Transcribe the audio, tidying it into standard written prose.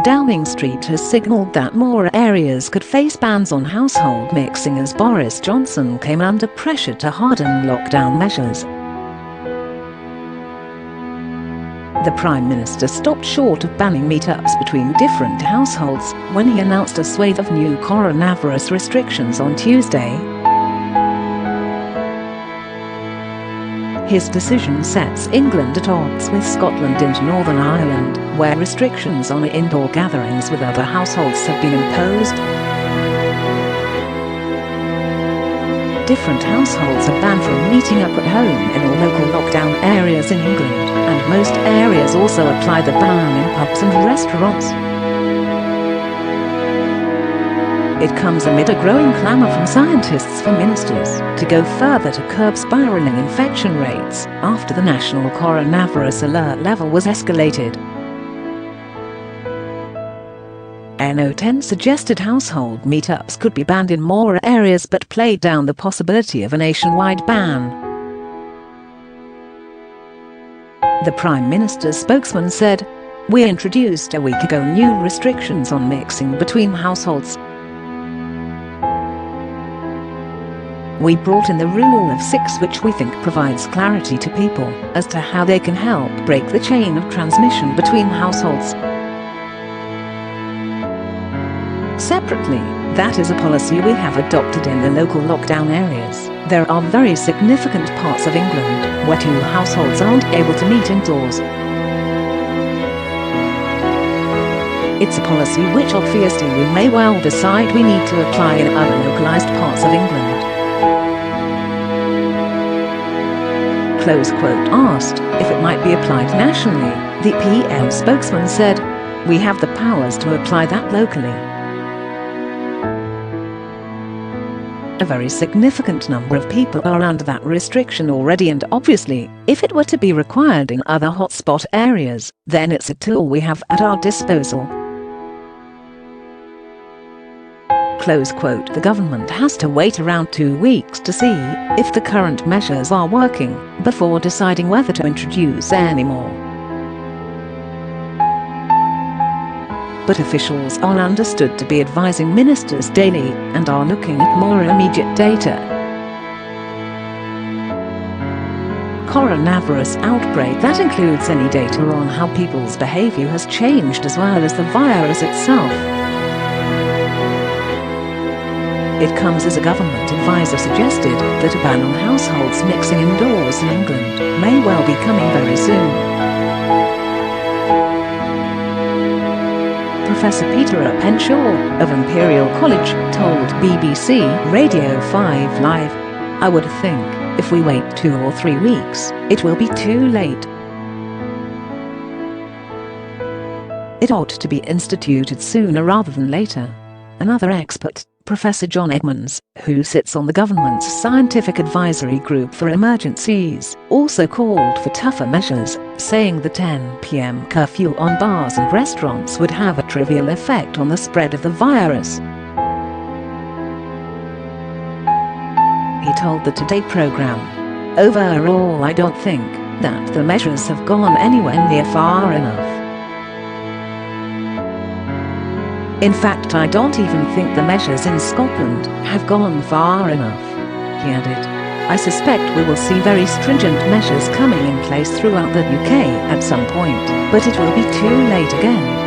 Downing Street has signalled that more areas could face bans on household mixing as Boris Johnson came under pressure to harden lockdown measures. The Prime Minister stopped short of banning meetups between different households when he announced a swathe of new coronavirus restrictions on Tuesday. His decision sets England at odds with Scotland and Northern Ireland, where restrictions on indoor gatherings with other households have been imposed. Different households are banned from meeting up at home in all local lockdown areas in England, and most areas also apply the ban in pubs and restaurants. It comes amid a growing clamour from scientists for ministers to go further to curb spiralling infection rates after the national coronavirus alert level was escalated. NO10 suggested household meetups could be banned in more areas but played down the possibility of a nationwide ban. The Prime Minister's spokesman said, "We introduced a week ago new restrictions on mixing between households. We brought in the rule of 6, which we think provides clarity to people as to how they can help break the chain of transmission between households. Separately, that is a policy we have adopted in the local lockdown areas. There are very significant parts of England where 2 households aren't able to meet indoors. It's a policy which obviously we may well decide we need to apply in other localised parts of England." Asked if it might be applied nationally, the PM spokesman said, "We have the powers to apply that locally. A very significant number of people are under that restriction already, and obviously, if it were to be required in other hotspot areas, then it's a tool we have at our disposal." The government has to wait around 2 weeks to see if the current measures are working before deciding whether to introduce any more. But officials are understood to be advising ministers daily and are looking at more immediate data. Coronavirus outbreak that includes any data on how people's behaviour has changed as well as the virus itself. It comes as a government advisor suggested that a ban on households mixing indoors in England may well be coming very soon. Professor Peter Openshaw of Imperial College told BBC Radio 5 Live, "I would think if we wait 2 or 3 weeks, it will be too late. It ought to be instituted sooner rather than later." Another expert, Professor John Edmunds, who sits on the government's scientific advisory group for emergencies, also called for tougher measures, saying the 10 p.m. curfew on bars and restaurants would have a trivial effect on the spread of the virus. He told the Today programme, "Overall, I don't think that the measures have gone anywhere near far enough. In fact, I don't even think the measures in Scotland have gone far enough." He added, "I suspect we will see very stringent measures coming in place throughout the UK at some point, but it will be too late again."